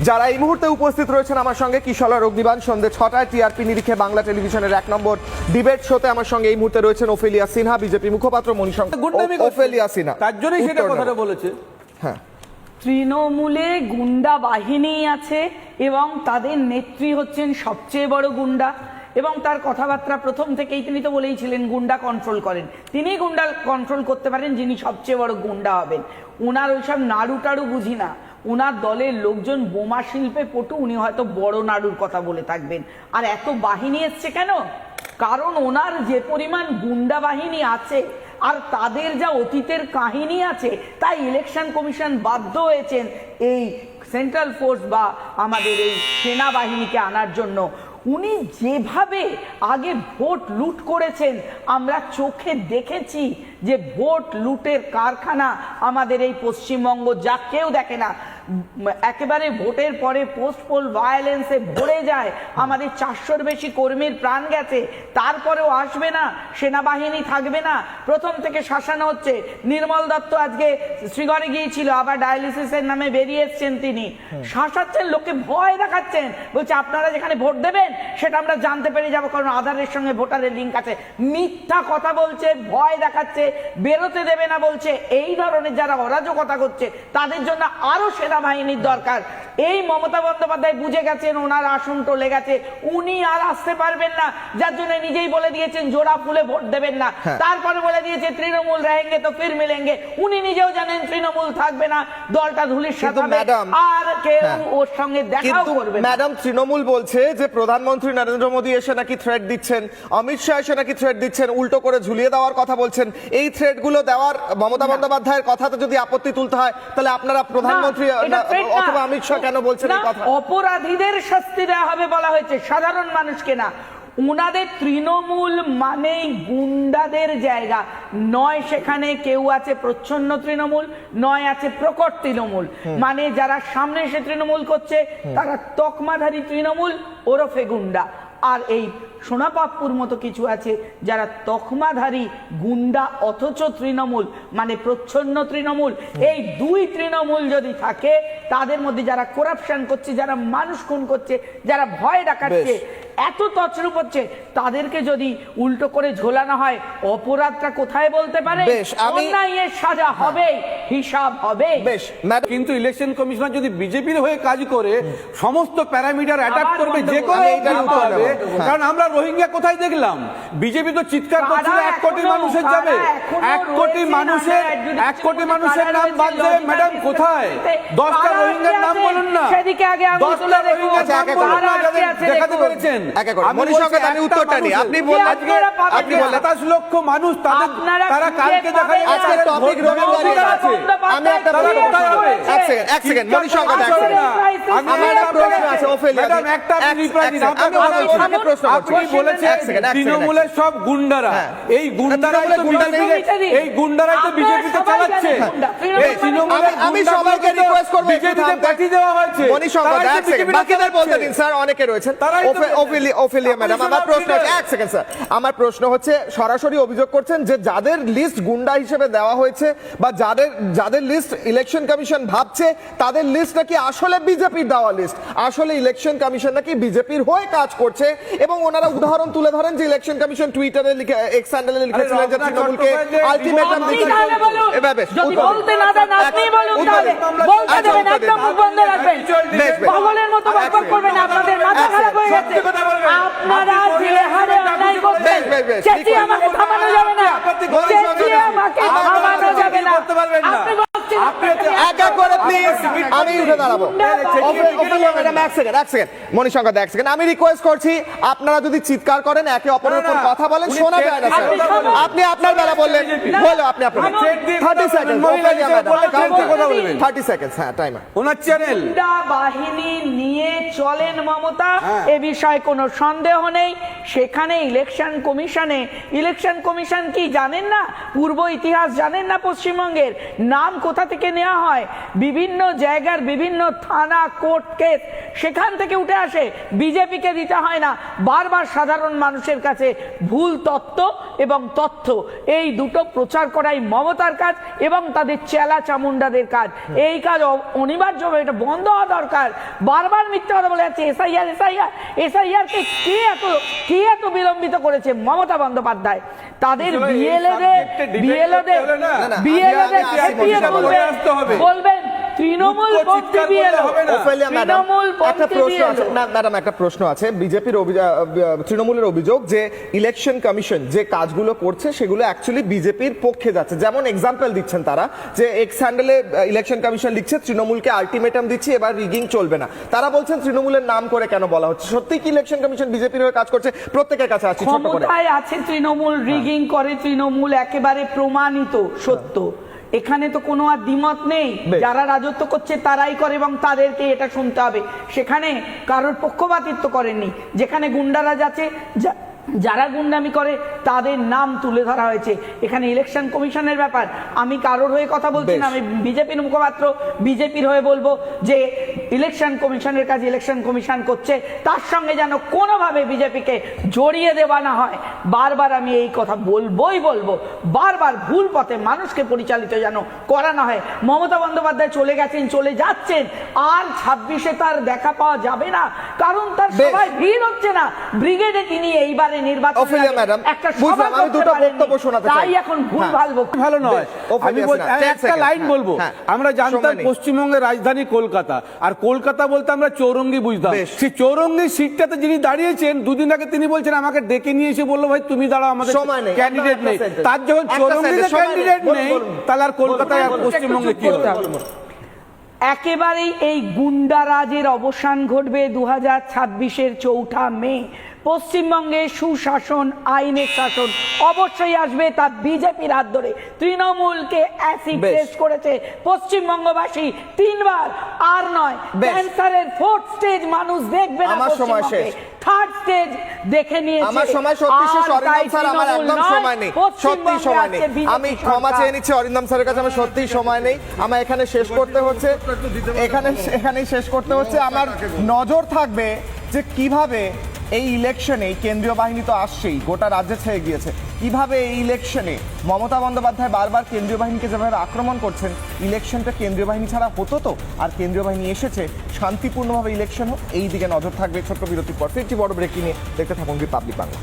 যারা এই মুহূর্তে উপস্থিত রয়েছেন আমার সঙ্গে কিশোর অগ্নিবাণ সন্ধ্যে 6টায় টিআরপি নিরিখে বাংলা টেলিভিশনের 1 নম্বর ডিবেট শোতে আমার সঙ্গে এই মুহূর্তে রয়েছেন ওফেলিয়া সিনহা, বিজেপি মুখপাত্র মণিশঙ্কর। ওফেলিয়া সিনহা তার জন্যই সেটা কথাটা বলেছে। হ্যাঁ, তৃণমূলে গুন্ডা বাহিনী আছে এবং তাদের নেত্রী হচ্ছেন সবচেয়ে বড় গুন্ডা, এবং তার কথাবার্তা প্রথম থেকেই তিনি তো বলেইছিলেন গুন্ডা কন্ট্রোল করেন, তিনি গুন্ডা কন্ট্রোল করতে পারেন যিনি সবচেয়ে বড় গুন্ডা হবেন। উনার ওইসব নাড়ু টাড়ু বুঝি না, উনার দলের লোকজন বোমা শিল্পে পটু, উনি হয়তো বড় নাড়ুর কথা বলে থাকবেন। আর এত বাহিনী এসছে কেন? কারণ ওনার যে পরিমাণ গুন্ডা বাহিনী আছে আর তাদের যা অতীতের কাহিনী আছে, তাই ইলেকশন কমিশন বাধ্য হয়েছেন এই সেন্ট্রাল ফোর্স বা আমাদের এই সেনাবাহিনীকে আনার জন্য। উনি যেভাবে আগে ভোট লুট করেছেন, আমরা চোখে দেখেছি যে ভোট লুটের কারখানা আমাদের এই পশ্চিমবঙ্গ, যা কেউ দেখে না। একেবারে ভোটের পরে পোস্ট পোল ভায়োলেন্সে ভরে যায়, আমাদের 400-র বেশি কর্মীর প্রাণ গেছে, তারপরেও আসবে না, সেনাবাহিনী থাকবে না, প্রথম থেকে শাসানো হচ্ছে। নির্মল দত্ত আজকে শ্রীগড়ে গিয়েছিল, আবার ডায়ালিসিসের নামে বেরিয়ে এসছেন, তিনি শাসাচ্ছেন, লোককে ভয় দেখাচ্ছেন, বলছে আপনারা যেখানে ভোট দেবেন সেটা আমরা জানতে পেরে যাবো, কারণ আধারের সঙ্গে ভোটারের লিঙ্ক আছে। মিথ্যা কথা বলছে, ভয় দেখাচ্ছে, বেরোতে দেবে না বলছে। এই ধরনের যারা অরাজকতা করছে তাদের জন্য আরো সেনাবাহিনীর দরকার। এই মমতা বন্দ্যোপাধ্যায় বুঝে গেছেন ওনার আসন টলে গেছে, উনি আর আসতে পারবেন না, যার জন্য নিজেই বলে দিয়েছেন জোড়া ফুলে ভোট দেবেন না। তারপরে বলে দিয়েছে তৃণমূল रहेंगे তো ফির মিলেंगे। উনি নিজেও জানেন তৃণমূল থাকবে না, দলটা ধুলির সাথে আর কেউ ওর সঙ্গে দেখাও করবে না। ম্যাডাম, তৃণমূল বলছে যে প্রধানমন্ত্রী নরেন্দ্র মোদী এসে নাকি থ্রেট দিচ্ছেন, অমিত শাহ এসে নাকি থ্রেট দিচ্ছেন, উল্টো করে ঝুলিয়ে দেওয়ার কথা বলছেন। এই থ্রেট গুলো দেওয়ার মমতা বন্দ্যোপাধ্যায়ের কথাতে যদি আপত্তি তুলতে হয়, তাহলে আপনারা প্রধানমন্ত্রী অথবা অমিত শাহ কেন বলছেন এই কথা? অপরাধীদের শাস্তি দেওয়া হবে বলা হয়েছে, সাধারণ মানুষকে না। উনাদের তৃণমূল মানেই গুন্ডাদের জায়গা নয়, সেখানে কেউ আছে প্রচ্ছন্ন তৃণমূল, নয় আছে প্রকট তৃণমূল। মানে যারা সামনে এসে তৃণমূল করছে তারা তকমাধারী তৃণমূল ওরফে গুন্ডা। আর এই সোনাপাপ্পুর মতো কিছু আছে যারা তকমাধারী গুন্ডা অথচ তৃণমূল, মানে প্রচ্ছন্ন তৃণমূল। এই দুই তৃণমূল যদি থাকে, তাদের মধ্যে যারা করাপশন করছে, যারা মানুষ খুন করছে, যারা ভয় দেখাচ্ছে, এত তছরূপ হচ্ছে, তাদেরকে যদি উল্টো করে ঝোলানো হয়, অপরাধটা কোথায় বলতে পারে? অন্যায়ের সাজা হবে, হিসাব হবে। কিন্তু ইলেকশন কমিশনার যদি বিজেপির হয়ে কাজ করে সমস্ত প্যারামিটার অ্যাটাক করবে, যে কোনো হবে। কারণ আমরা রোহিঙ্গা কোথায় দেখলাম? বিজেপি তো চিৎকার করছিল 1 কোটি মানুষের যাবে, 1 কোটি মানুষের নাম বাদ দেবে। ম্যাডাম কোথায়? 10টা রোহিঙ্গার নাম বলুন না, সেদিকে আগে 10টা রোহিঙ্গার নাম বলুন না দেখাতে পেরেছেন। আমি উত্তরটা নিই। আপনি বললেন 27 লক্ষ মানুষ, তারা কালকে দেখা আজকে টপিক রোহিঙ্গা আছে। আমি একটা এক সেকেন্ড মণিশঙ্কর, আমার একটা প্রশ্ন আছে ওফেলিয়া, ম্যাডাম একটা রিপ্লাই দিন। আপনি বলেছেন তৃণমূলের সব গুন্ডারা, এই গুন্ডারাই তো বিজেপিতে চালাচ্ছে। আমি সবাইকে রিকোয়েস্ট করব বিজেপিতে পাঠিয়ে দেওয়া হয়েছে। মণিশঙ্কর এক সেকেন্ড, বাকিদের বলতে দিন স্যার, অনেকে রয়েছেন। ওফেলিয়া ম্যাডাম, আমার প্রশ্ন হচ্ছে, এক সেকেন্ড স্যার, আমার প্রশ্ন হচ্ছে, সরাসরি অভিযোগ করছেন যে যাদের লিস্ট গুন্ডা হিসেবে দেওয়া হয়েছে বা যাদের লিস্ট ইলেকশন কমিশন ভাবছে, তাদের লিস্ট নাকি আসলে বিজেপির দেওয়া লিস্ট, আসলে ইলেকশন কমিশন নাকি বিজেপির হয়ে কাজ করছে। এবং ওনারা উদাহরণ তুলে ধরেন যে ইলেকশন কমিশন টুইটারে লিখে, এক্স হ্যান্ডেলে লিখেছিলেন যে তৃণমূলকে আলটিমেটাম দিচ্ছেন। যদি বলতে না দেন আপনি বলুন, তাহলে বলতে দেবেন, একদম মুখ বন্ধ রাখবেন, পাগলের মতো বকবক করবেন। আপনাদের মাথা খারাপ হয়ে গেছে, আপনারা যে হারে অন্যায় করছেন, চেঁচিয়ে আমাকে থামানো যাবে না, চেঁচিয়ে আমাকে থামানো যাবে না। আমি উঠে দাঁড়াবো। মণিশঙ্কর, এক সেকেন্ড, আমি রিকোয়েস্ট করছি, আপনারা যদি চিৎকার করেন, একে অপরের উপর কথা বলেন, শোনা যায় না স্যার। আপনি আপনার বেলা বললেন, বলো আপনি আপনার 30 সেকেন্ড, 30 সেকেন্ড, হ্যাঁ টাইমার। ওনার চ্যানেল বাহিনী নিয়ে চলেন মমতা, এ বিষয়ে কোনো সন্দেহ নেই। সেখানে ইলেকশন কমিশন কি জানেন না? পূর্ব ইতিহাস জানেন না? পশ্চিমবঙ্গের নাম কোথা থেকে নেওয়া হয়? বিভিন্ন জায়গায় জায়গার বিভিন্ন থানা কোর্ট কেস সেখান থেকে উঠে আসে, বিজেপিকে দিতে হয় না। বারবার সাধারণ মানুষের কাছে ভুল তত্ত্ব এবং তথ্য এই দুটো প্রচার করাই মমতার কাজ এবং তাদের চেলা চামুন্ডাদের কাজ। এই কাজ অনিবার্যভাবে এটা বন্ধ হওয়া দরকার। বারবার মিথ্যা কথা বলে যাচ্ছে এসআইআর কে কে এত বিলম্বিত করেছে? মমতা বন্দ্যোপাধ্যায়। তাদের বলবেন তৃণমূল একটা প্রশ্ন আছে। বিজেপির তৃণমূলের অভিযোগ যে ইলেকশন কমিশন যে কাজগুলো করছে সেগুলো অ্যাকচুয়ালি বিজেপির পক্ষে যাচ্ছে। যেমন এক্সাম্পল দিচ্ছেন তারা যে এক্স হ্যান্ডেলে ইলেকশন কমিশন লিখছে তৃণমূলকে আলটিমেটাম দিচ্ছে, এবার রিগিং চলবে না। তারা বলছেন তৃণমূলের নাম করে কেন বলা হচ্ছে? সত্যি কি ইলেকশন কমিশন বিজেপির হয়ে কাজ করছে? প্রত্যেকের কাছে আছে, ছোট করে আছে তৃণমূল রিগিং করে, তৃণমূল একেবারে প্রমাণিত সত্য। এখানে তো কোনো আর দ্বিমত নেই, যারা রাজত্ব করছে তারাই করে এবং তাদেরকে এটা শুনতে হবে। সেখানে কারোর পক্ষপাতিত্ব করেননি। যেখানে গুন্ডারাজ আছে, যারা গুন্ডামি করে তাদের নাম তুলে ধরা হয়েছে। এখানে ইলেকশন কমিশনের ব্যাপার, আমি কারোর হয়ে কথা বলছি না, আমি বিজেপির মুখপাত্র, বিজেপির হয়ে বলবো যে ইলেকশন কমিশনের কাজ ইলেকশন কমিশন করছে, তার সঙ্গে যেন কোনোভাবে বিজেপিকে জড়িয়ে দেওয়া না হয়। বারবার আমি এই কথা বলবো, বারবার ভুল পথে মানুষকে পরিচালিত যেন করা না হয়। মমতা বন্দ্যোপাধ্যায় চলে গেছেন, চলে যাচ্ছেন, আর 26-এ তার দেখা পাওয়া যাবে না, কারণ তার সবাই ভিড় হচ্ছে না। ব্রিগেডে তিনি এইবারে আমরা জানতাম পশ্চিমবঙ্গের রাজধানী কলকাতা, আর কলকাতা বলতে আমরা চৌরঙ্গি বুঝতাম। সেই চৌরঙ্গি সিটটাতে যিনি দাঁড়িয়েছেন দুদিন আগে তিনি বলছেন আমাকে ডেকে নিয়ে এসে বললো ভাই তুমি দাঁড়াও, আমাদের ক্যান্ডিডেট নেই। তার যখন চৌরঙ্গিতে ক্যান্ডিডেট নেই তাহলে আর কলকাতায় আর পশ্চিমবঙ্গে কি হবে? একেবারেই এই গুন্ডারাজের অবসান ঘটবে 2026-এর 4 মে। পশ্চিমবঙ্গে সুশাসন, আইনের শাসন অবশ্যই আসবে, তা বিজেপির হাত ধরে। তৃণমূলকে অ্যাসিড টেস্ট করেছে পশ্চিমবঙ্গবাসী 3 বার, আর নয়। ক্যান্সারের 4th স্টেজ মানুষ দেখবে না, পশ্চিমবঙ্গে 3rd স্টেজ দেখে নিয়েছে। আমার সময় সত্যি শেষ, অরিন্দম স্যার, আমার একদম সময় নেই, সত্যি সময় নেই। আমি ক্ষমা চেয়ে নিচ্ছি অরিন্দম স্যারের কাছে, আমার সত্যি সময় নেই, আমার এখানে শেষ করতে হচ্ছে, এখানেই শেষ করতে হচ্ছে। আমার নজর থাকবে যে কিভাবে এই ইলেকশনে কেন্দ্রীয় বাহিনী তো আসছেই, গোটা রাজ্যে ছেয়ে গিয়েছে, কিভাবে এই ইলেকশনে মমতা বন্দ্যোপাধ্যায় বারবার কেন্দ্রীয় বাহিনীকে যেভাবে আক্রমণ করছেন, ইলেকশনটা কেন্দ্রীয় বাহিনী ছাড়া হতো তো? আর কেন্দ্রীয় বাহিনী এসেছে, শান্তিপূর্ণভাবে ইলেকশন হোক, এই দিকে নজর থাকবে। ছোট্ট বিরতির পর ফিরছি বড় ব্রেকিং নিয়ে, দেখতে থাকুন রিপাবলিক বাংলা।